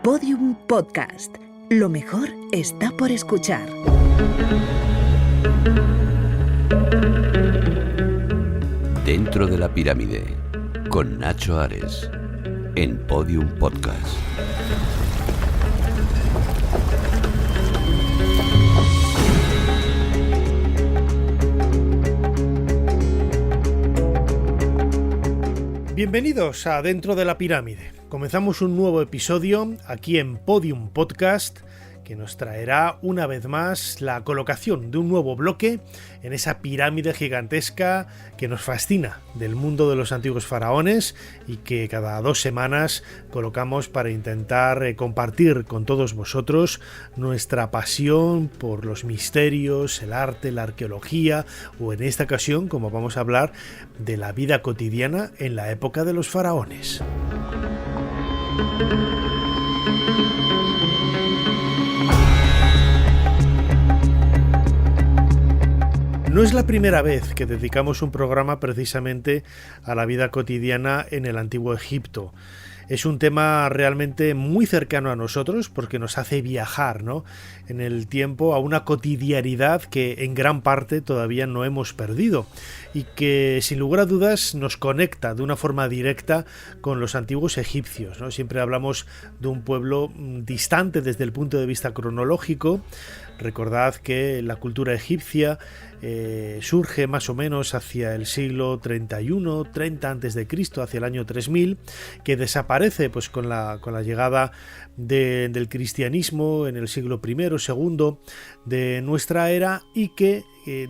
Podium Podcast. Lo mejor está por escuchar. Dentro de la pirámide, con Nacho Ares, en Podium Podcast. Bienvenidos a Dentro de la Pirámide. Comenzamos un nuevo episodio aquí en Podium Podcast que nos traerá una vez más la colocación de un nuevo bloque en esa pirámide gigantesca que nos fascina del mundo de los antiguos faraones y que cada 2 semanas colocamos para intentar compartir con todos vosotros nuestra pasión por los misterios, el arte, la arqueología o en esta ocasión, como vamos a hablar, de la vida cotidiana en la época de los faraones. No es la primera vez que dedicamos un programa precisamente a la vida cotidiana en el Antiguo Egipto. Es un tema realmente muy cercano a nosotros porque nos hace viajar, ¿no?, en el tiempo a una cotidianidad que en gran parte todavía no hemos perdido y que sin lugar a dudas nos conecta de una forma directa con los antiguos egipcios, ¿no? Siempre hablamos de un pueblo distante desde el punto de vista cronológico. Recordad que la cultura egipcia surge más o menos hacia el siglo 31, 30 a.C., hacia el año 3000, que desaparece pues con la llegada del cristianismo en el siglo I, II de nuestra era y que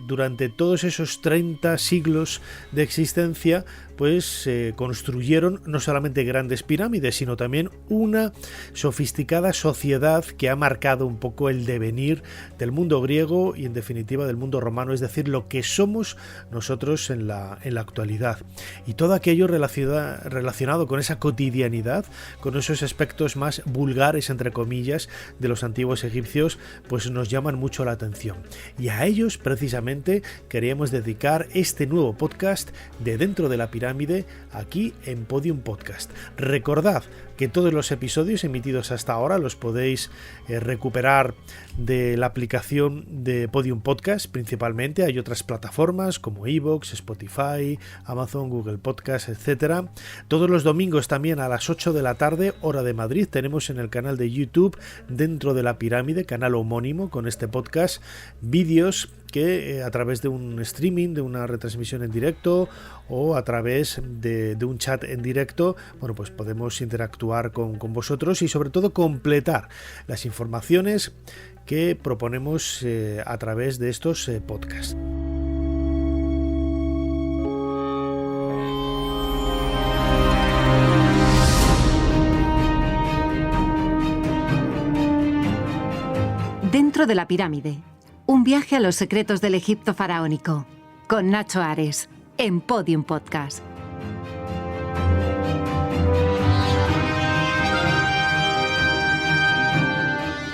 durante todos esos 30 siglos de existencia pues construyeron no solamente grandes pirámides, sino también una sofisticada sociedad que ha marcado un poco el devenir del mundo griego y en definitiva del mundo romano, es decir, lo que somos nosotros en la actualidad. Y todo aquello relacionado con esa cotidianidad, con esos aspectos más vulgares, entre comillas, de los antiguos egipcios, pues nos llaman mucho la atención. Y a ellos precisamente queríamos dedicar este nuevo podcast de Dentro de la Pirámide aquí en Podium Podcast. Recordad que todos los episodios emitidos hasta ahora los podéis recuperar de la aplicación de Podium Podcast principalmente. Hay otras plataformas como iVoox, Spotify, Amazon, Google Podcast, etc. Todos los domingos también a las 8 de la tarde, hora de Madrid, tenemos en el canal de YouTube Dentro de la Pirámide, canal homónimo con este podcast, vídeos que a través de un streaming, de una retransmisión en directo o a través de un chat en directo, bueno, pues podemos interactuar con vosotros y sobre todo completar las informaciones que proponemos a través de estos podcasts. Dentro de la pirámide. Un viaje a los secretos del Egipto faraónico, con Nacho Ares, en Podium Podcast.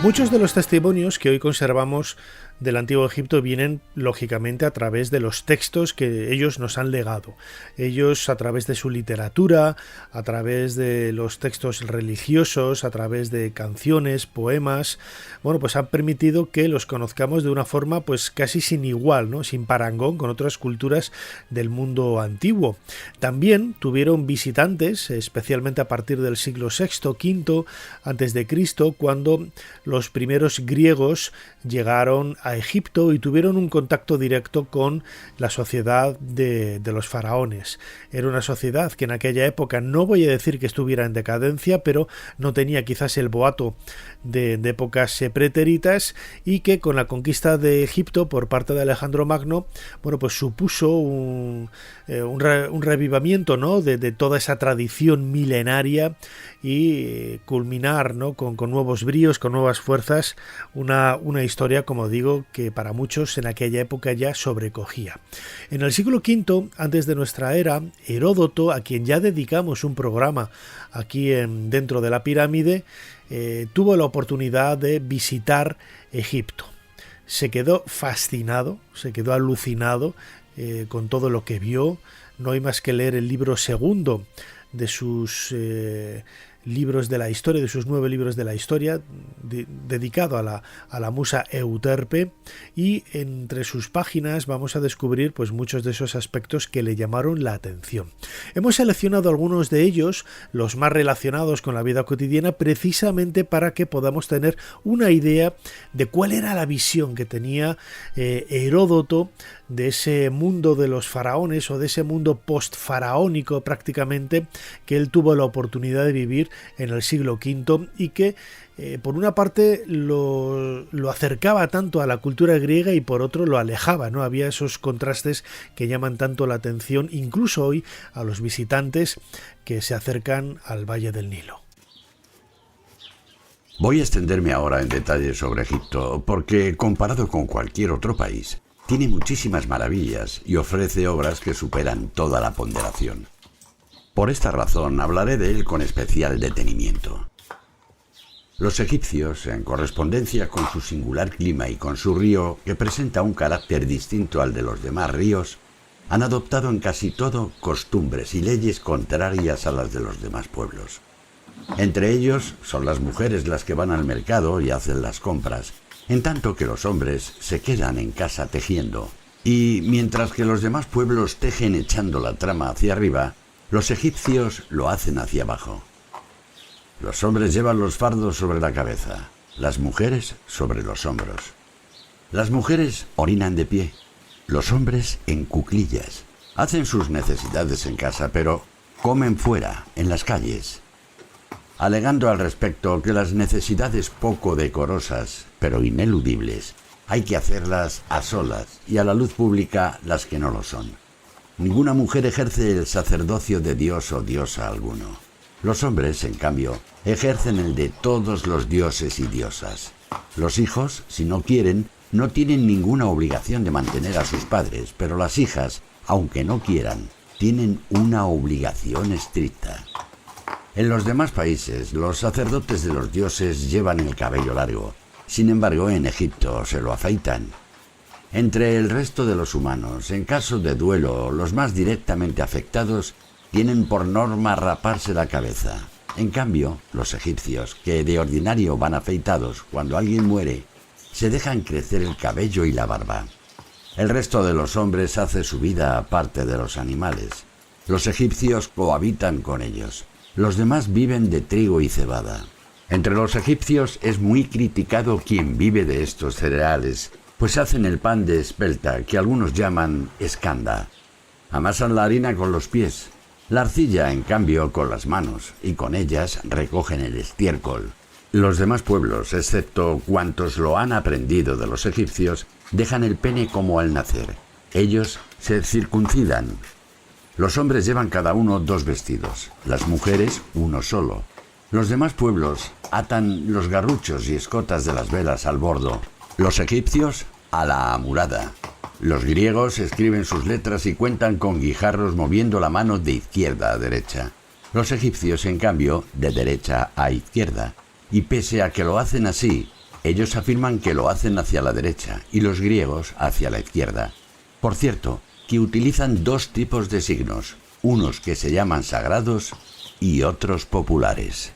Muchos de los testimonios que hoy conservamos del Antiguo Egipto vienen lógicamente a través de los textos que ellos nos han legado. Ellos, a través de su literatura, a través de los textos religiosos, a través de canciones, poemas, bueno, pues han permitido que los conozcamos de una forma pues casi sin igual, ¿no?, sin parangón con otras culturas del mundo antiguo. También tuvieron visitantes, especialmente a partir del siglo VI, V antes de Cristo, cuando los primeros griegos llegaron a Egipto y tuvieron un contacto directo con la sociedad de los faraones. Era una sociedad que en aquella época, no voy a decir que estuviera en decadencia, pero no tenía quizás el boato de épocas pretéritas y que con la conquista de Egipto por parte de Alejandro Magno, bueno, pues supuso un revivamiento, ¿no?, de toda esa tradición milenaria y culminar, ¿no?, con nuevos bríos, con nuevas fuerzas, una historia, como digo, que para muchos en aquella época ya sobrecogía. En el siglo V antes de nuestra era, Heródoto, a quien ya dedicamos un programa aquí Dentro de la Pirámide, tuvo la oportunidad de visitar Egipto. Se quedó fascinado, se quedó alucinado con todo lo que vio. No hay más que leer el libro segundo de sus libros de la historia, de sus 9 libros de la historia, dedicado a la musa Euterpe, y entre sus páginas vamos a descubrir pues muchos de esos aspectos que le llamaron la atención. Hemos seleccionado algunos de ellos, los más relacionados con la vida cotidiana, precisamente para que podamos tener una idea de cuál era la visión que tenía Heródoto de ese mundo de los faraones, o de ese mundo post-faraónico prácticamente, que él tuvo la oportunidad de vivir en el siglo V, y que por una parte lo acercaba tanto a la cultura griega y por otro lo alejaba, ¿no? Había esos contrastes que llaman tanto la atención, incluso hoy, a los visitantes que se acercan al Valle del Nilo. Voy a extenderme ahora en detalle sobre Egipto, porque comparado con cualquier otro país, tiene muchísimas maravillas y ofrece obras que superan toda la ponderación. Por esta razón hablaré de él con especial detenimiento. Los egipcios, en correspondencia con su singular clima y con su río, que presenta un carácter distinto al de los demás ríos, han adoptado en casi todo costumbres y leyes contrarias a las de los demás pueblos. Entre ellos son las mujeres las que van al mercado y hacen las compras, en tanto que los hombres se quedan en casa tejiendo. Y mientras que los demás pueblos tejen echando la trama hacia arriba, los egipcios lo hacen hacia abajo. Los hombres llevan los fardos sobre la cabeza, las mujeres sobre los hombros. Las mujeres orinan de pie, los hombres en cuclillas. Hacen sus necesidades en casa, pero comen fuera, en las calles, alegando al respecto que las necesidades poco decorosas, pero ineludibles, hay que hacerlas a solas y a la luz pública las que no lo son. Ninguna mujer ejerce el sacerdocio de dios o diosa alguno. Los hombres, en cambio, ejercen el de todos los dioses y diosas. Los hijos, si no quieren, no tienen ninguna obligación de mantener a sus padres, pero las hijas, aunque no quieran, tienen una obligación estricta. En los demás países, los sacerdotes de los dioses llevan el cabello largo. Sin embargo, en Egipto se lo afeitan. Entre el resto de los humanos, en caso de duelo, los más directamente afectados tienen por norma raparse la cabeza. En cambio, los egipcios, que de ordinario van afeitados cuando alguien muere, se dejan crecer el cabello y la barba. El resto de los hombres hace su vida aparte de los animales. Los egipcios cohabitan con ellos. Los demás viven de trigo y cebada. Entre los egipcios es muy criticado quien vive de estos cereales, pues hacen el pan de espelta, que algunos llaman escanda. Amasan la harina con los pies, la arcilla, en cambio, con las manos, y con ellas recogen el estiércol. Los demás pueblos, excepto cuantos lo han aprendido de los egipcios, dejan el pene como al nacer. Ellos se circuncidan. Los hombres llevan cada uno 2 vestidos, las mujeres uno solo. Los demás pueblos atan los garruchos y escotas de las velas al bordo, los egipcios a la amurada. Los griegos escriben sus letras y cuentan con guijarros moviendo la mano de izquierda a derecha. Los egipcios, en cambio, de derecha a izquierda. Y pese a que lo hacen así, ellos afirman que lo hacen hacia la derecha y los griegos hacia la izquierda. Por cierto, que utilizan 2 tipos de signos, unos que se llaman sagrados y otros populares.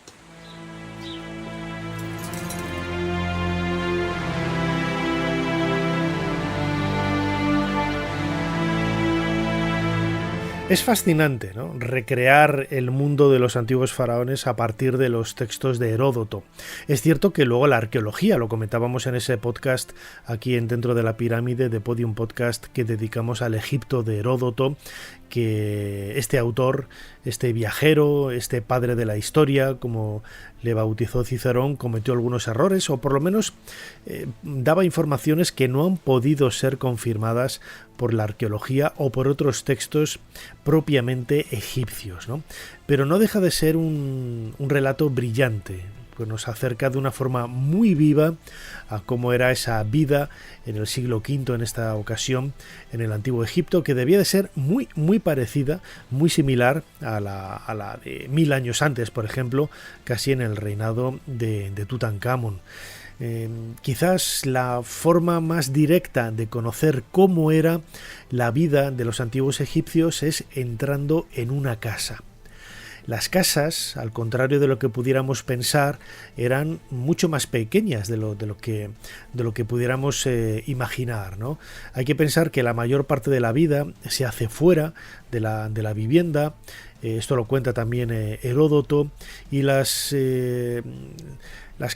Es fascinante, ¿no?, recrear el mundo de los antiguos faraones a partir de los textos de Heródoto. Es cierto que luego la arqueología, lo comentábamos en ese podcast aquí en Dentro de la Pirámide de Podium Podcast que dedicamos al Egipto de Heródoto, que este autor, este viajero, este padre de la historia, como le bautizó Cicerón, cometió algunos errores, o por lo menos daba informaciones que no han podido ser confirmadas por la arqueología o por otros textos propiamente egipcios, ¿no? Pero no deja de ser un relato brillante, pues nos acerca de una forma muy viva a cómo era esa vida en el siglo V, en esta ocasión, en el Antiguo Egipto, que debía de ser muy, muy parecida, muy similar a la de 1000 años antes, por ejemplo, casi en el reinado de Tutankamón. Quizás la forma más directa de conocer cómo era la vida de los antiguos egipcios es entrando en una casa. Las casas, al contrario de lo que pudiéramos pensar, eran mucho más pequeñas de lo que pudiéramos imaginar, ¿no? Hay que pensar que la mayor parte de la vida se hace fuera de la vivienda. Esto lo cuenta también Heródoto, y las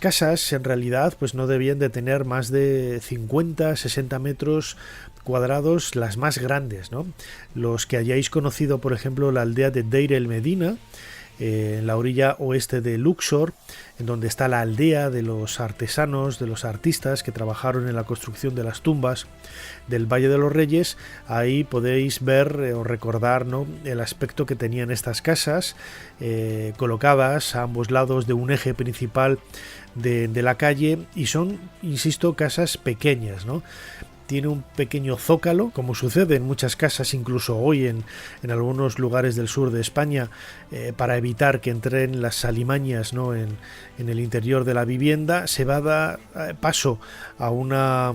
casas en realidad pues no debían de tener más de 50-60 metros cuadrados, las más grandes, ¿no? Los que hayáis conocido, por ejemplo, la aldea de Deir el Medina, en la orilla oeste de Luxor, en donde está la aldea de los artesanos, de los artistas que trabajaron en la construcción de las tumbas del Valle de los Reyes. Ahí podéis ver o recordar, ¿no?, el aspecto que tenían estas casas, colocadas a ambos lados de un eje principal de la calle, y son, insisto, casas pequeñas, ¿no? Tiene un pequeño zócalo, como sucede en muchas casas, incluso hoy en algunos lugares del sur de España, para evitar que entren las alimañas, ¿no?, en el interior de la vivienda. Se va a dar paso a una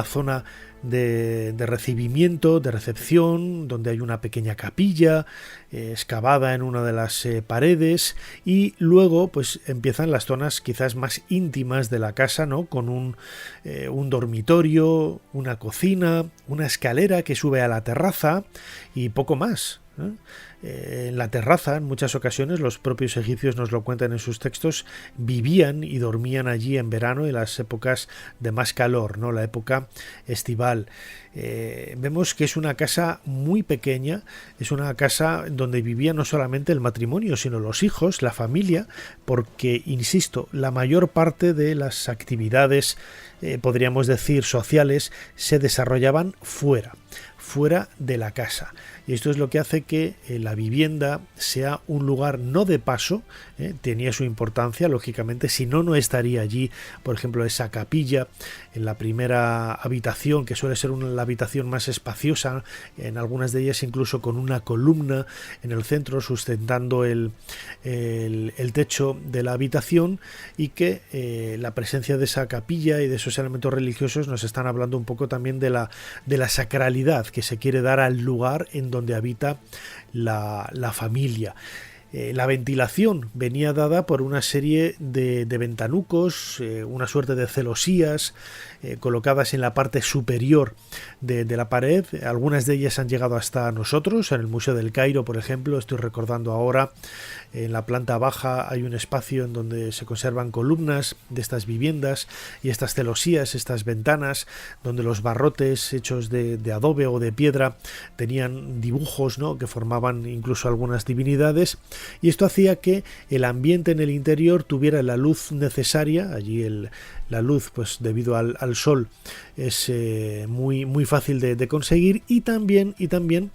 zona de recibimiento, de recepción, donde hay una pequeña capilla excavada en una de las paredes, y luego pues empiezan las zonas quizás más íntimas de la casa, ¿no?, con un dormitorio, una cocina, una escalera que sube a la terraza y poco más, ¿eh? En la terraza, en muchas ocasiones, los propios egipcios nos lo cuentan en sus textos, vivían y dormían allí en verano, en las épocas de más calor, ¿no?, la época estival. Vemos que es una casa muy pequeña, es una casa donde vivía no solamente el matrimonio, sino los hijos, la familia, porque, insisto, la mayor parte de las actividades, podríamos decir, sociales, se desarrollaban fuera de la casa. Y esto es lo que hace que la vivienda sea un lugar no de paso, tenía su importancia, lógicamente, si no, no estaría allí, por ejemplo, esa capilla en la primera habitación, que suele ser la habitación más espaciosa, en algunas de ellas incluso con una columna en el centro sustentando el techo de la habitación, y que la presencia de esa capilla y de esos elementos religiosos nos están hablando un poco también de la sacralidad que se quiere dar al lugar en donde habita la familia. La ventilación venía dada por una serie de ventanucos, una suerte de celosías colocadas en la parte superior de la pared. Algunas de ellas han llegado hasta nosotros, en el Museo del Cairo, por ejemplo. Estoy recordando ahora, en la planta baja hay un espacio en donde se conservan columnas de estas viviendas y estas celosías, estas ventanas, donde los barrotes hechos de adobe o de piedra tenían dibujos, ¿no?, que formaban incluso algunas divinidades. Y esto hacía que el ambiente en el interior tuviera la luz necesaria. Allí la luz, pues debido al sol, es muy fácil de conseguir, y también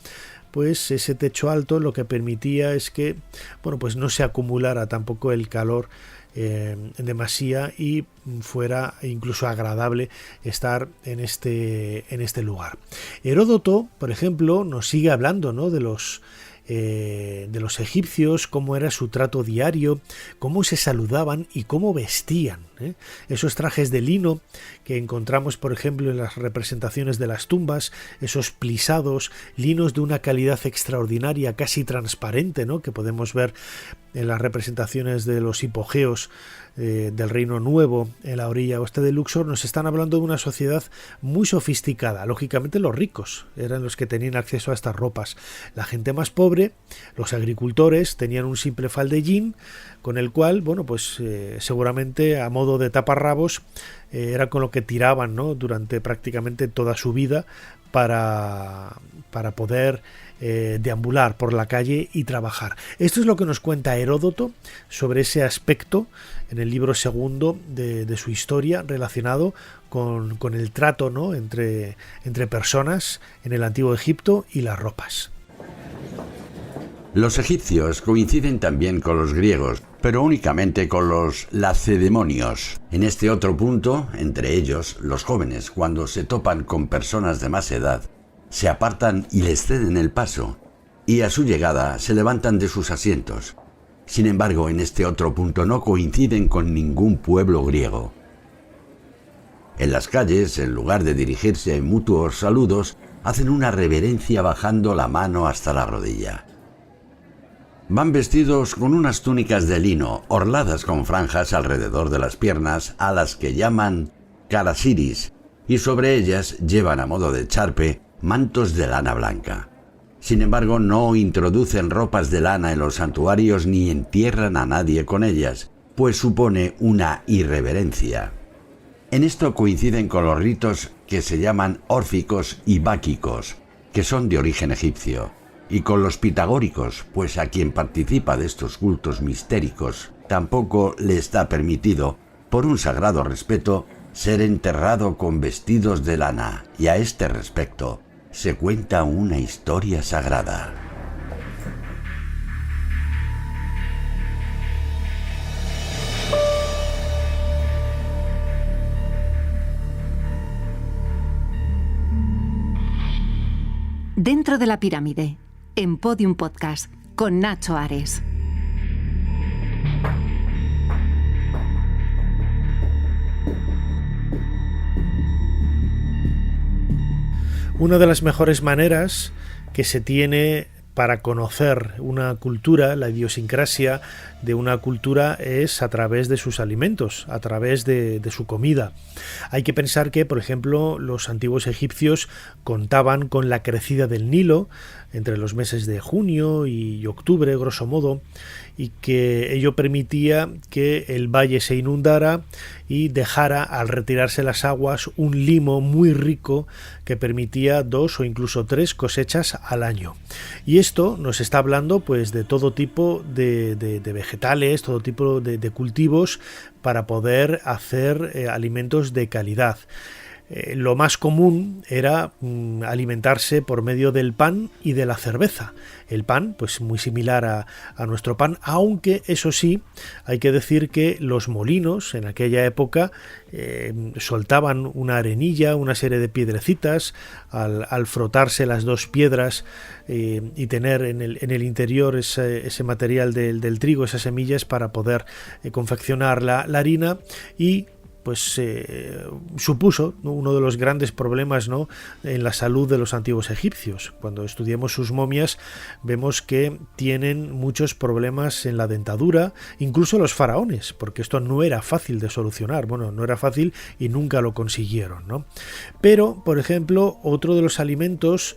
pues ese techo alto lo que permitía es que, bueno, pues no se acumulara tampoco el calor en demasía, y fuera incluso agradable estar en este lugar. Heródoto, por ejemplo, nos sigue hablando, ¿no?, de los egipcios, cómo era su trato diario, cómo se saludaban y cómo vestían, ¿eh? Esos trajes de lino que encontramos, por ejemplo, en las representaciones de las tumbas, esos plisados, linos de una calidad extraordinaria, casi transparente, ¿no?, que podemos ver en las representaciones de los hipogeos del Reino Nuevo en la orilla oeste de Luxor. Nos están hablando de una sociedad muy sofisticada. Lógicamente los ricos eran los que tenían acceso a estas ropas. La gente más pobre, los agricultores, tenían un simple faldellín con el cual, bueno, pues seguramente a modo de taparrabos era con lo que tiraban, ¿no?, durante prácticamente toda su vida para poder deambular por la calle y trabajar. Esto es lo que nos cuenta Heródoto sobre ese aspecto en el libro segundo de su historia, relacionado con el trato, ¿no?, entre personas en el antiguo Egipto y las ropas. Los egipcios coinciden también con los griegos, pero únicamente con los lacedemonios. En este otro punto, entre ellos, los jóvenes, cuando se topan con personas de más edad, se apartan y les ceden el paso, y a su llegada se levantan de sus asientos. Sin embargo, en este otro punto no coinciden con ningún pueblo griego. En las calles, en lugar de dirigirse en mutuos saludos, hacen una reverencia bajando la mano hasta la rodilla. Van vestidos con unas túnicas de lino, orladas con franjas alrededor de las piernas, a las que llaman karasiris, y sobre ellas llevan a modo de charpe mantos de lana blanca. Sin embargo, no introducen ropas de lana en los santuarios ni entierran a nadie con ellas, pues supone una irreverencia. En esto coinciden con los ritos que se llaman órficos y báquicos, que son de origen egipcio, y con los pitagóricos, pues a quien participa de estos cultos mistéricos tampoco le está permitido, por un sagrado respeto, ser enterrado con vestidos de lana, y a este respecto se cuenta una historia sagrada. Dentro de la pirámide, en Podium Podcast, con Nacho Ares. Una de las mejores maneras que se tiene para conocer una cultura, la idiosincrasia de una cultura, es a través de sus alimentos, a través de su comida. Hay que pensar que, por ejemplo, los antiguos egipcios contaban con la crecida del Nilo entre los meses de junio y octubre, grosso modo, y que ello permitía que el valle se inundara y dejara, al retirarse las aguas, un limo muy rico que permitía 2 o incluso 3 cosechas al año. Y esto nos está hablando pues de todo tipo de vegetales, todo tipo de cultivos para poder hacer alimentos de calidad. Lo más común era alimentarse por medio del pan y de la cerveza. El pan, pues muy similar a nuestro pan, aunque eso sí, hay que decir que los molinos en aquella época soltaban una arenilla, una serie de piedrecitas, al frotarse las 2 piedras y tener en el interior ese material del trigo, esas semillas, para poder confeccionar la harina, y pues supuso, ¿no?, uno de los grandes problemas, ¿no?, en la salud de los antiguos egipcios. Cuando estudiamos sus momias vemos que tienen muchos problemas en la dentadura, incluso los faraones, porque esto no era fácil de solucionar. Bueno, no era fácil y nunca lo consiguieron, ¿no? Pero, por ejemplo, otro de los alimentos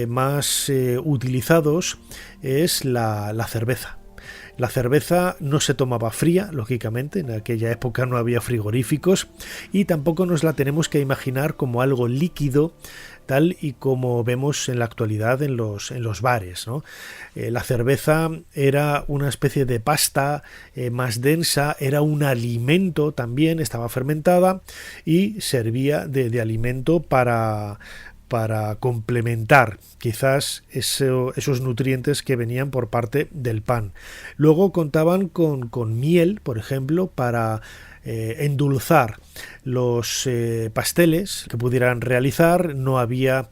más utilizados es la cerveza. La cerveza no se tomaba fría, lógicamente, en aquella época no había frigoríficos, y tampoco nos la tenemos que imaginar como algo líquido, tal y como vemos en la actualidad en los bares, ¿no? La cerveza era una especie de pasta más densa, era un alimento también, estaba fermentada y servía de alimento para complementar quizás esos nutrientes que venían por parte del pan. Luego contaban con miel, por ejemplo, para endulzar los pasteles que pudieran realizar. No había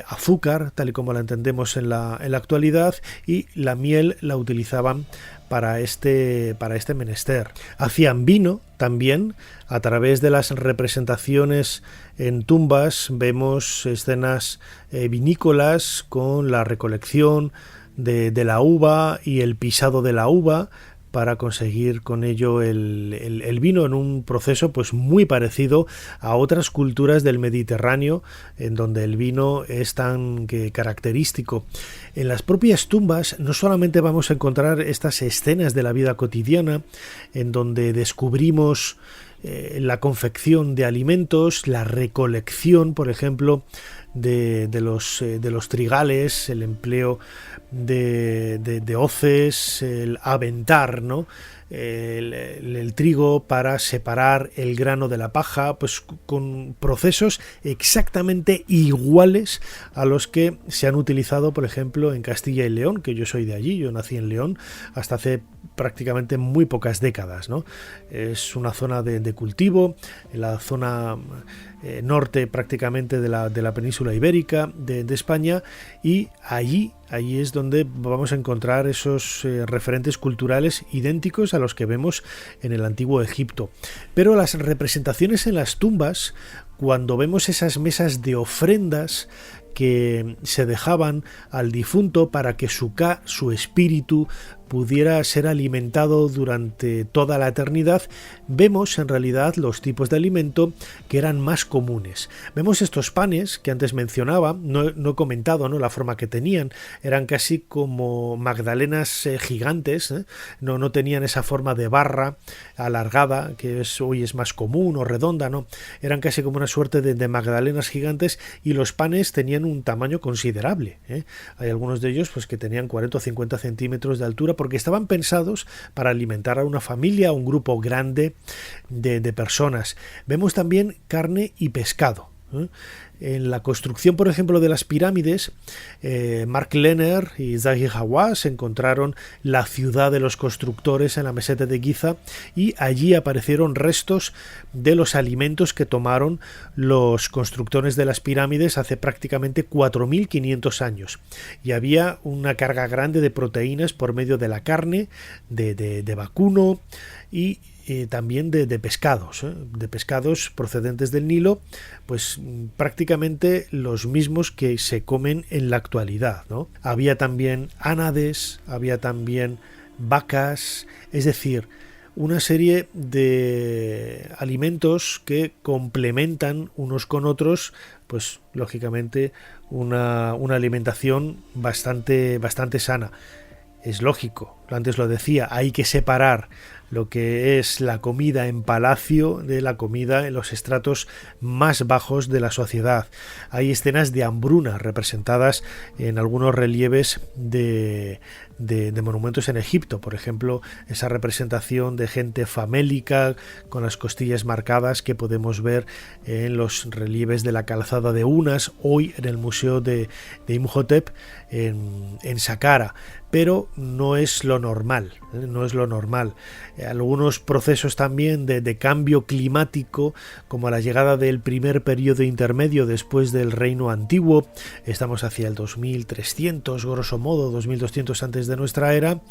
azúcar, tal y como la entendemos en la actualidad, y la miel la utilizaban para este menester. Hacían vino también. A través de las representaciones en tumbas vemos escenas vinícolas con la recolección de la uva y el pisado de la uva para conseguir con ello el vino, en un proceso pues muy parecido a otras culturas del Mediterráneo, en donde el vino es tan característico. En las propias tumbas no solamente vamos a encontrar estas escenas de la vida cotidiana, en donde descubrimos la confección de alimentos, la recolección, por ejemplo, de los trigales, el empleo de hoces, el aventar, ¿no?, el trigo para separar el grano de la paja, pues con procesos exactamente iguales a los que se han utilizado, por ejemplo, en Castilla y León, que yo soy de allí, yo nací en León hasta hace prácticamente muy pocas décadas, ¿no? Es una zona de cultivo, en la zona norte prácticamente de la península ibérica de España, y allí es donde vamos a encontrar esos referentes culturales idénticos a los que vemos en el antiguo Egipto. Pero las representaciones en las tumbas, cuando vemos esas mesas de ofrendas que se dejaban al difunto para que su espíritu pudiera ser alimentado durante toda la eternidad, vemos en realidad los tipos de alimento que eran más comunes. Vemos estos panes que antes mencionaba, no he comentado, ¿no?, la forma que tenían, eran casi como magdalenas gigantes, no tenían esa forma de barra alargada que hoy es más común, o redonda, ¿no? Eran casi como una suerte de magdalenas gigantes, y los panes tenían un tamaño considerable, ¿eh? Hay algunos de ellos pues que tenían 40 o 50 centímetros de altura, porque estaban pensados para alimentar a una familia, a un grupo grande de personas. Vemos también carne y pescado, ¿eh? En la construcción, por ejemplo, de las pirámides, Mark Lehner y Zahi Hawass encontraron la ciudad de los constructores en la meseta de Giza, y allí aparecieron restos de los alimentos que tomaron los constructores de las pirámides hace prácticamente 4.500 años. Y había una carga grande de proteínas por medio de la carne, de vacuno y también de pescados, de pescados procedentes del Nilo, pues prácticamente los mismos que se comen en la actualidad, ¿no? Había también ánades, había también vacas, es decir, una serie de alimentos que complementan unos con otros, pues lógicamente una alimentación bastante sana. Es lógico, antes lo decía, hay que separar lo que es la comida en palacio de la comida en los estratos más bajos de la sociedad. Hay escenas de hambruna representadas en algunos relieves de monumentos en Egipto, por ejemplo, esa representación de gente famélica con las costillas marcadas que podemos ver en los relieves de la calzada de Unas, hoy en el Museo de Imhotep en Saqqara. Pero no es lo normal, no es lo normal. Algunos procesos también de cambio climático, como la llegada del primer periodo intermedio después del Reino Antiguo, estamos hacia el 2300, grosso modo, 2200 antes de nuestra era,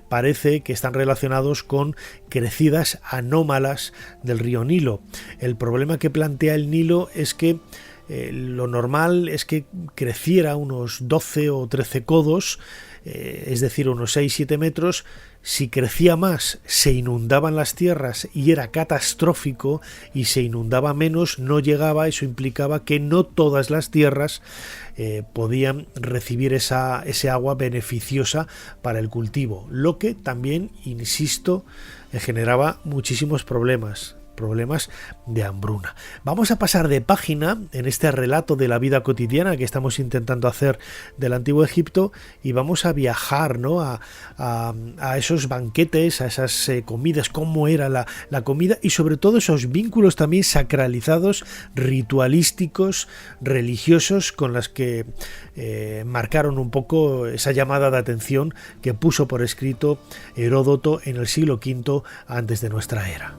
parece que están relacionados con crecidas anómalas del río Nilo. El problema que plantea el Nilo es que lo normal es que creciera unos 12 o 13 codos, es decir, unos 6-7 metros. Si crecía más, se inundaban las tierras y era catastrófico, y se inundaba menos, no llegaba. Eso implicaba que no todas las tierras podían recibir ese agua beneficiosa para el cultivo, lo que también, insisto, generaba muchísimos problemas de hambruna. Vamos a pasar de página en este relato de la vida cotidiana que estamos intentando hacer del Antiguo Egipto, y vamos a viajar, ¿no?, a esos banquetes, a esas comidas, cómo era la comida, y sobre todo esos vínculos también sacralizados, ritualísticos, religiosos, con las que marcaron un poco esa llamada de atención que puso por escrito Heródoto en el siglo V antes de nuestra era.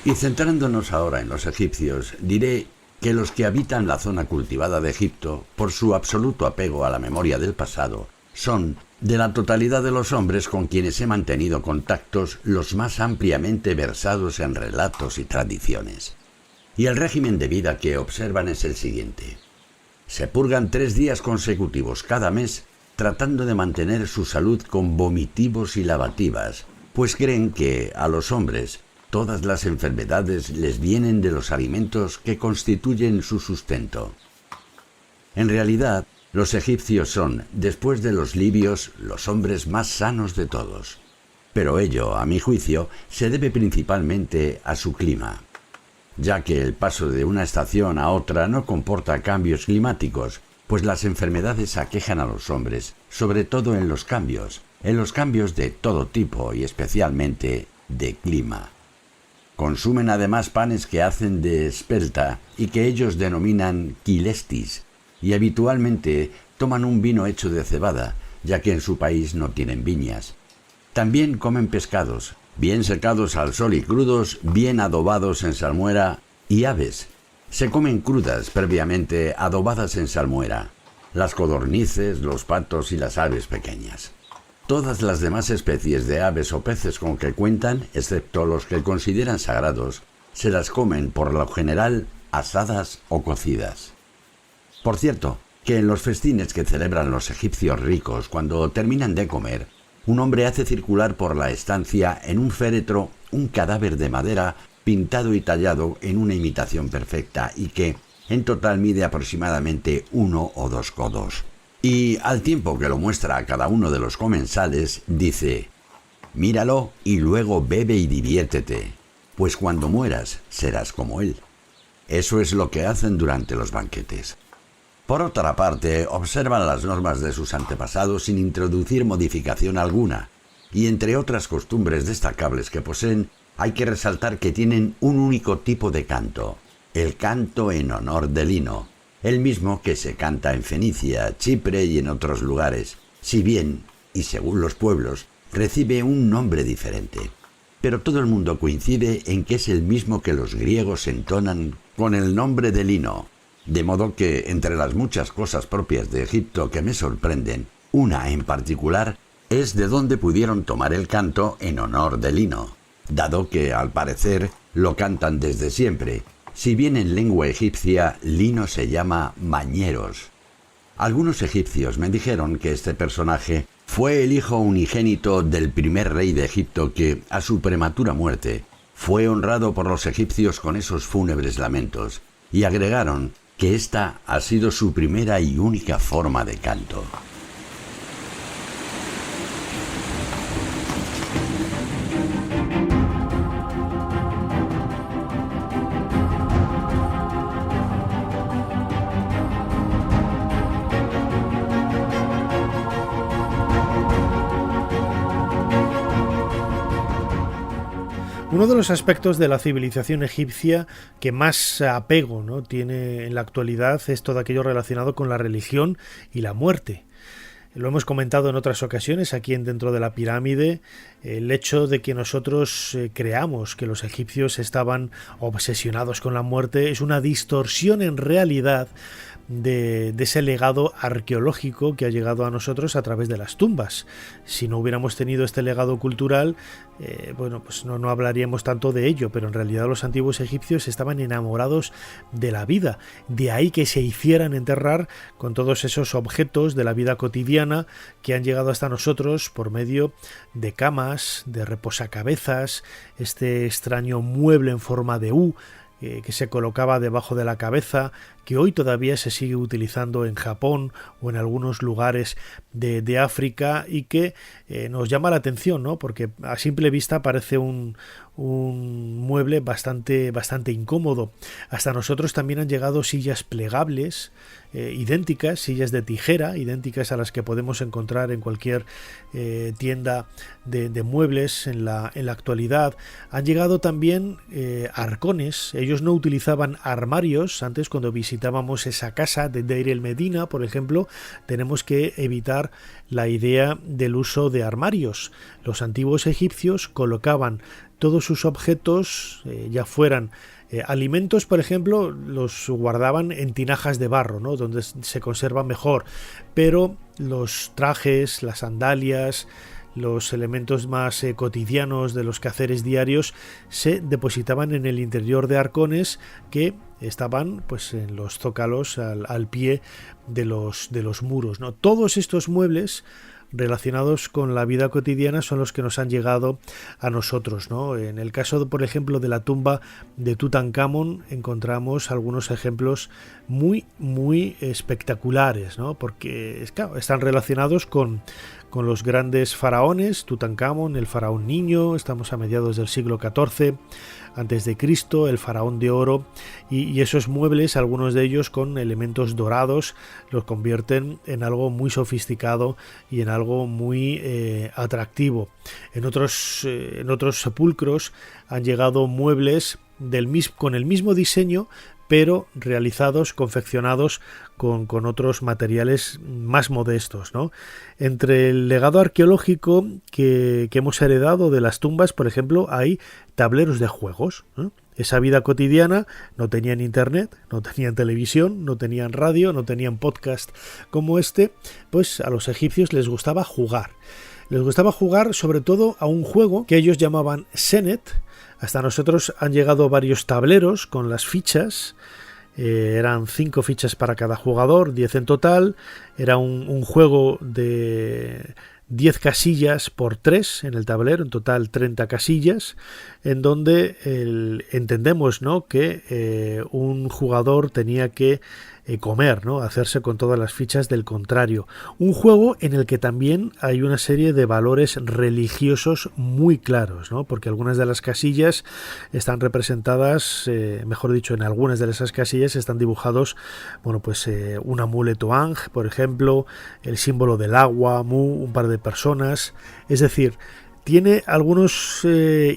Y centrándonos ahora en los egipcios, diré que los que habitan la zona cultivada de Egipto, por su absoluto apego a la memoria del pasado, son, de la totalidad de los hombres con quienes he mantenido contactos, los más ampliamente versados en relatos y tradiciones. Y el régimen de vida que observan es el siguiente. Se purgan 3 días consecutivos cada mes, tratando de mantener su salud con vomitivos y lavativas, pues creen que, a los hombres, todas las enfermedades les vienen de los alimentos que constituyen su sustento. En realidad, los egipcios son, después de los libios, los hombres más sanos de todos. Pero ello, a mi juicio, se debe principalmente a su clima, ya que el paso de una estación a otra no comporta cambios climáticos, pues las enfermedades aquejan a los hombres, sobre todo en los cambios de todo tipo y especialmente de clima. Consumen además panes que hacen de espelta y que ellos denominan kilestis, y habitualmente toman un vino hecho de cebada, ya que en su país no tienen viñas. También comen pescados, bien secados al sol y crudos, bien adobados en salmuera, y aves. Se comen crudas, previamente adobadas en salmuera, las codornices, los patos y las aves pequeñas. Todas las demás especies de aves o peces con que cuentan, excepto los que consideran sagrados, se las comen por lo general asadas o cocidas. Por cierto, que en los festines que celebran los egipcios ricos cuando terminan de comer, un hombre hace circular por la estancia en un féretro un cadáver de madera pintado y tallado en una imitación perfecta y que en total mide aproximadamente 1 o 2 codos. Y al tiempo que lo muestra a cada uno de los comensales, dice: «Míralo y luego bebe y diviértete, pues cuando mueras serás como él». Eso es lo que hacen durante los banquetes. Por otra parte, observan las normas de sus antepasados sin introducir modificación alguna, y entre otras costumbres destacables que poseen, hay que resaltar que tienen un único tipo de canto, el canto en honor de Lino, el mismo que se canta en Fenicia, Chipre y en otros lugares, si bien, y según los pueblos, recibe un nombre diferente. Pero todo el mundo coincide en que es el mismo que los griegos entonan con el nombre de Lino, de modo que entre las muchas cosas propias de Egipto que me sorprenden, una en particular es de dónde pudieron tomar el canto en honor de Lino, dado que, al parecer, lo cantan desde siempre, si bien en lengua egipcia Lino se llama mañeros. Algunos egipcios me dijeron que este personaje fue el hijo unigénito del primer rey de Egipto que, a su prematura muerte, fue honrado por los egipcios con esos fúnebres lamentos, y agregaron que esta ha sido su primera y única forma de canto. Uno de los aspectos de la civilización egipcia que más apego, ¿no?, tiene en la actualidad es todo aquello relacionado con la religión y la muerte. Lo hemos comentado en otras ocasiones aquí en Dentro de la Pirámide, el hecho de que nosotros creamos que los egipcios estaban obsesionados con la muerte es una distorsión en realidad de ese legado arqueológico que ha llegado a nosotros a través de las tumbas. Si no hubiéramos tenido este legado cultural, pues no hablaríamos tanto de ello, pero en realidad los antiguos egipcios estaban enamorados de la vida, de ahí que se hicieran enterrar con todos esos objetos de la vida cotidiana que han llegado hasta nosotros por medio de camas, de reposacabezas, este extraño mueble en forma de U que se colocaba debajo de la cabeza, que hoy todavía se sigue utilizando en Japón o en algunos lugares de África y que nos llama la atención, ¿no?, porque a simple vista parece un mueble bastante incómodo. Hasta nosotros también han llegado sillas plegables, idénticas, sillas de tijera, idénticas a las que podemos encontrar en cualquier tienda de muebles en la actualidad. Han llegado también arcones. Ellos no utilizaban armarios. Antes, cuando visitábamos esa casa de Deir el Medina, por ejemplo, tenemos que evitar la idea del uso de armarios. Los antiguos egipcios colocaban todos sus objetos, ya fueran alimentos, por ejemplo, los guardaban en tinajas de barro, ¿no?, donde se conservan mejor, pero los trajes, las sandalias, los elementos más cotidianos de los quehaceres diarios se depositaban en el interior de arcones que estaban pues en los zócalos al pie de los muros, ¿no? Todos estos muebles relacionados con la vida cotidiana son los que nos han llegado a nosotros, ¿no? En el caso, por ejemplo, de la tumba de Tutankamón encontramos algunos ejemplos muy espectaculares, ¿no?, porque claro, están relacionados con los grandes faraones. Tutankamón, el faraón niño, estamos a mediados del siglo XIV antes de Cristo, el faraón de oro, y esos muebles, algunos de ellos con elementos dorados, los convierten en algo muy sofisticado y en algo muy atractivo. En otros sepulcros han llegado muebles con el mismo diseño, pero realizados, confeccionados con otros materiales más modestos, ¿no? Entre el legado arqueológico que hemos heredado de las tumbas, por ejemplo, hay tableros de juegos, ¿no? Esa vida cotidiana, no tenían internet, no tenían televisión, no tenían radio, no tenían podcast como este, pues a los egipcios les gustaba jugar. Les gustaba jugar sobre todo a un juego que ellos llamaban Senet. Hasta nosotros han llegado varios tableros con las fichas Eran 5 fichas para cada jugador, 10 en total. Era un juego de 10 casillas por 3 en el tablero, en total 30 casillas, en donde entendemos, ¿no?, que un jugador tenía que comer, ¿no?, hacerse con todas las fichas del contrario. Un juego en el que también hay una serie de valores religiosos muy claros, ¿no?, porque algunas de las casillas están representadas, mejor dicho, en algunas de esas casillas están dibujados, bueno, pues un amuleto Ang, por ejemplo, el símbolo del agua, Mu, un par de personas. Es decir, tiene algunos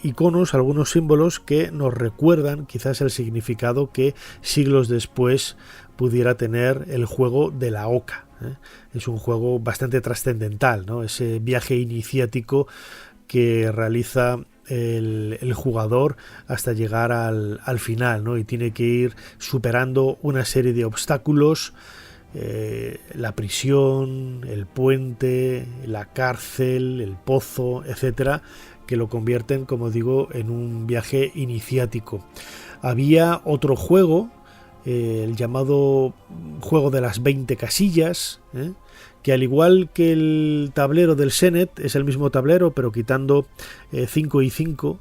iconos, algunos símbolos que nos recuerdan quizás el significado que siglos después pudiera tener el juego de la Oca. Es un juego bastante trascendental, ¿no?, ese viaje iniciático que realiza el jugador hasta llegar al final, ¿no?, y tiene que ir superando una serie de obstáculos, la prisión, el puente, la cárcel, el pozo, etcétera, que lo convierten, como digo, en un viaje iniciático. Había otro juego, el llamado juego de las 20 casillas, que al igual que el tablero del Senet, es el mismo tablero, pero quitando 5 y 5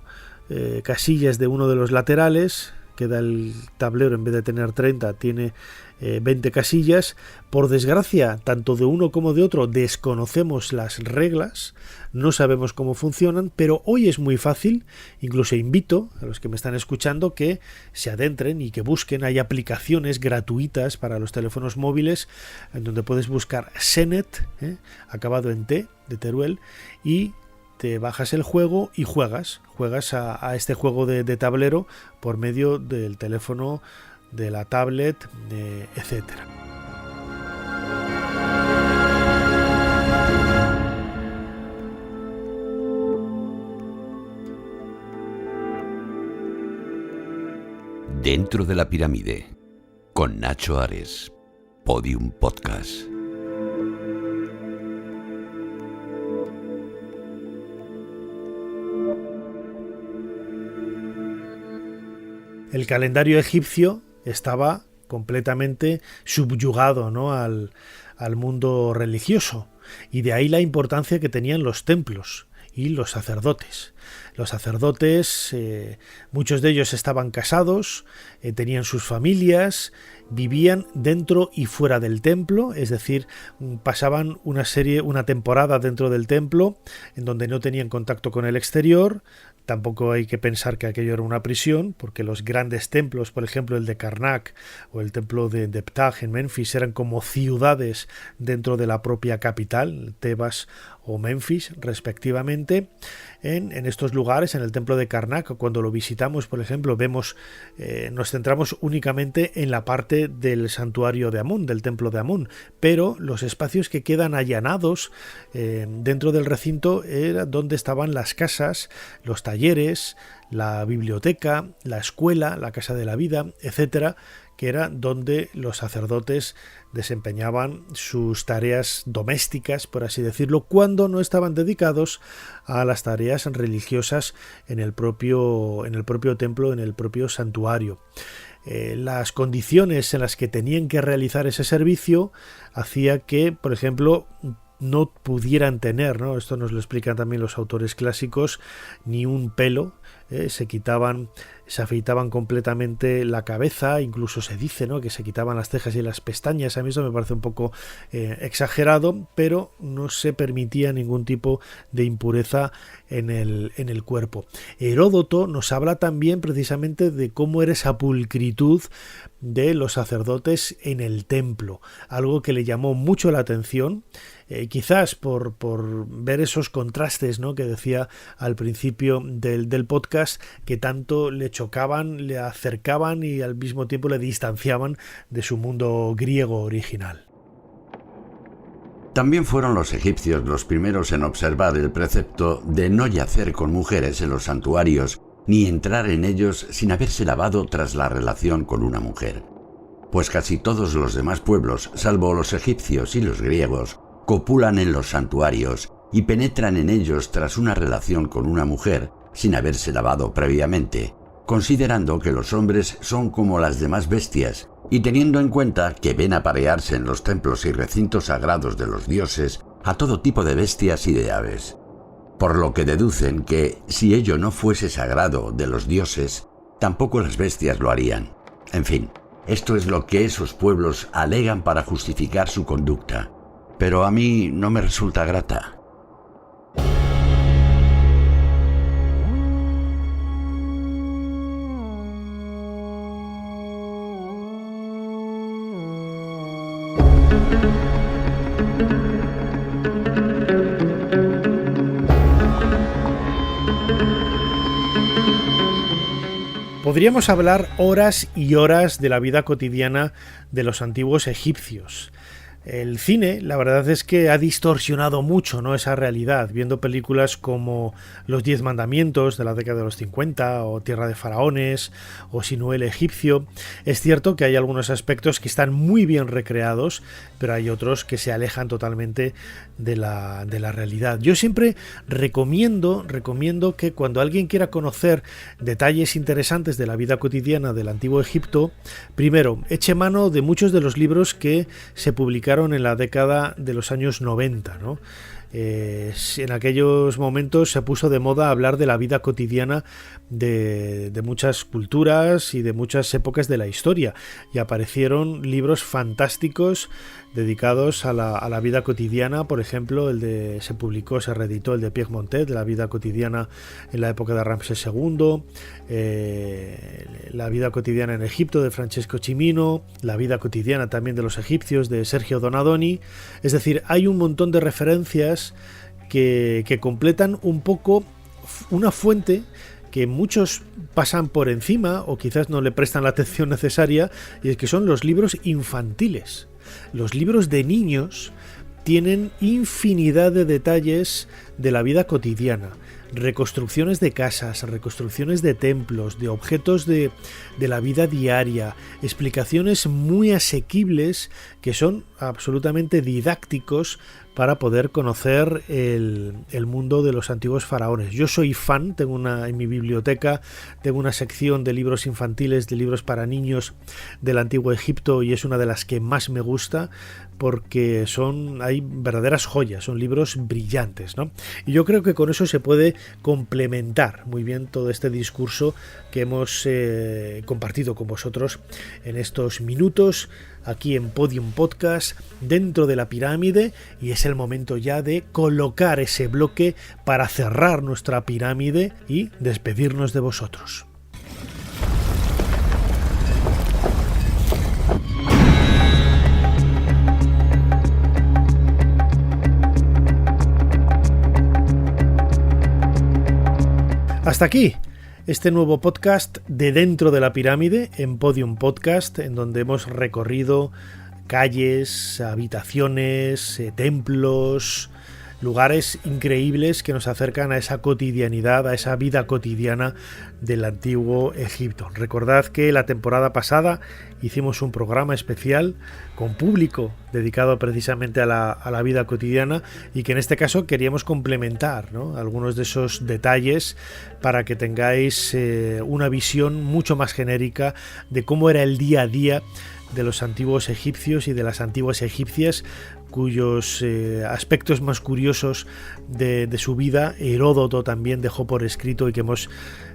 casillas de uno de los laterales. Queda el tablero, en vez de tener 30, tiene 20 casillas. Por desgracia, tanto de uno como de otro desconocemos las reglas, no sabemos cómo funcionan, pero hoy es muy fácil. Incluso invito a los que me están escuchando que se adentren y que busquen. Hay aplicaciones gratuitas para los teléfonos móviles en donde puedes buscar Senet, acabado en T, de Teruel, y te bajas el juego y juegas a este juego de tablero por medio del teléfono, de la tablet, etcétera. Dentro de la pirámide, con Nacho Ares, Podium Podcast. El calendario egipcio estaba completamente subyugado, ¿no?, al mundo religioso, y de ahí la importancia que tenían los templos y los sacerdotes. Los sacerdotes, muchos de ellos estaban casados, tenían sus familias, vivían dentro y fuera del templo, es decir, pasaban una temporada dentro del templo en donde no tenían contacto con el exterior. Tampoco hay que pensar que aquello era una prisión, porque los grandes templos, por ejemplo el de Karnak o el templo de Ptah en Memphis, eran como ciudades dentro de la propia capital, Tebas o Memphis respectivamente. En estos lugares, en el templo de Karnak, cuando lo visitamos, por ejemplo, vemos, nos centramos únicamente en la parte del santuario de Amón, del templo de Amón, pero los espacios que quedan allanados dentro del recinto era donde estaban las casas, los talleres, la biblioteca, la escuela, la casa de la vida, etcétera, que era donde los sacerdotes desempeñaban sus tareas domésticas, por así decirlo, cuando no estaban dedicados a las tareas religiosas en el propio templo, en el propio santuario. Las condiciones en las que tenían que realizar ese servicio hacía que, por ejemplo, no pudieran tener, ¿no?, esto nos lo explican también los autores clásicos, ni un pelo. Se afeitaban completamente la cabeza, incluso se dice, ¿no?, que se quitaban las cejas y las pestañas. A mí eso me parece un poco exagerado, pero no se permitía ningún tipo de impureza en el cuerpo. Heródoto nos habla también precisamente de cómo era esa pulcritud de los sacerdotes en el templo, algo que le llamó mucho la atención, quizás por ver esos contrastes, ¿no?, que decía al principio del podcast, que tanto le chocaban, le acercaban y al mismo tiempo le distanciaban de su mundo griego original. También fueron los egipcios los primeros en observar el precepto de no yacer con mujeres en los santuarios ni entrar en ellos sin haberse lavado tras la relación con una mujer. Pues casi todos los demás pueblos, salvo los egipcios y los griegos, copulan en los santuarios y penetran en ellos tras una relación con una mujer sin haberse lavado previamente, considerando que los hombres son como las demás bestias y teniendo en cuenta que ven aparearse en los templos y recintos sagrados de los dioses a todo tipo de bestias y de aves. Por lo que deducen que, si ello no fuese sagrado de los dioses, tampoco las bestias lo harían. En fin, esto es lo que esos pueblos alegan para justificar su conducta, pero a mí no me resulta grata. Podríamos hablar horas y horas de la vida cotidiana de los antiguos egipcios. El cine, la verdad es que ha distorsionado mucho, ¿no?, esa realidad, viendo películas como Los 10 Mandamientos de la década de los 50 o Tierra de Faraones o Sinué el egipcio. Es cierto que hay algunos aspectos que están muy bien recreados, pero hay otros que se alejan totalmente de la realidad. Yo siempre recomiendo que cuando alguien quiera conocer detalles interesantes de la vida cotidiana del antiguo Egipto, primero eche mano de muchos de los libros que se publicaron en la década de los años 90, ¿no? En aquellos momentos se puso de moda hablar de la vida cotidiana de muchas culturas y de muchas épocas de la historia, y aparecieron libros fantásticos dedicados a la vida cotidiana. Por ejemplo, se reeditó el de Pierre Montet, de la vida cotidiana en la época de Ramsés II, la vida cotidiana en Egipto, de Francesco Cimino, la vida cotidiana también de los egipcios, de Sergio Donadoni. Es decir, hay un montón de referencias que completan un poco una fuente que muchos pasan por encima o quizás no le prestan la atención necesaria, y es que son los libros infantiles. Los libros de niños tienen infinidad de detalles de la vida cotidiana, reconstrucciones de casas, reconstrucciones de templos, de objetos de la vida diaria, explicaciones muy asequibles que son absolutamente didácticos para poder conocer el mundo de los antiguos faraones. Yo soy fan, en mi biblioteca tengo una sección de libros infantiles, de libros para niños del antiguo Egipto, y es una de las que más me gusta porque hay verdaderas joyas, son libros brillantes, ¿no? Y yo creo que con eso se puede complementar muy bien todo este discurso que hemos compartido con vosotros en estos minutos aquí en Podium Podcast, dentro de la pirámide, y es el momento ya de colocar ese bloque para cerrar nuestra pirámide y despedirnos de vosotros. Hasta aquí este nuevo podcast de Dentro de la Pirámide en Podium Podcast, en donde hemos recorrido calles, habitaciones, templos, lugares increíbles que nos acercan a esa cotidianidad, a esa vida cotidiana del antiguo Egipto. Recordad que la temporada pasada hicimos un programa especial con público dedicado precisamente a la vida cotidiana, y que en este caso queríamos complementar, ¿no?, algunos de esos detalles para que tengáis una visión mucho más genérica de cómo era el día a día de los antiguos egipcios y de las antiguas egipcias, cuyos aspectos más curiosos de su vida Heródoto también dejó por escrito y que hemos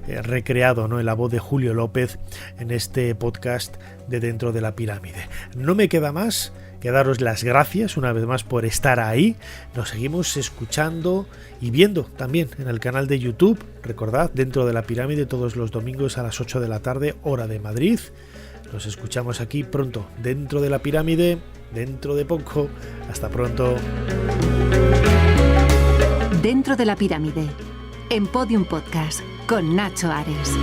recreado, ¿no?, en la voz de Julio López en este podcast de Dentro de la Pirámide. No me queda más que daros las gracias una vez más por estar ahí. Nos seguimos escuchando y viendo también en el canal de YouTube. Recordad, Dentro de la Pirámide, todos los domingos a las 8 de la tarde, hora de Madrid. Nos escuchamos aquí pronto, Dentro de la Pirámide, dentro de poco. Hasta pronto. Dentro de la Pirámide, en Podium Podcast, con Nacho Ares.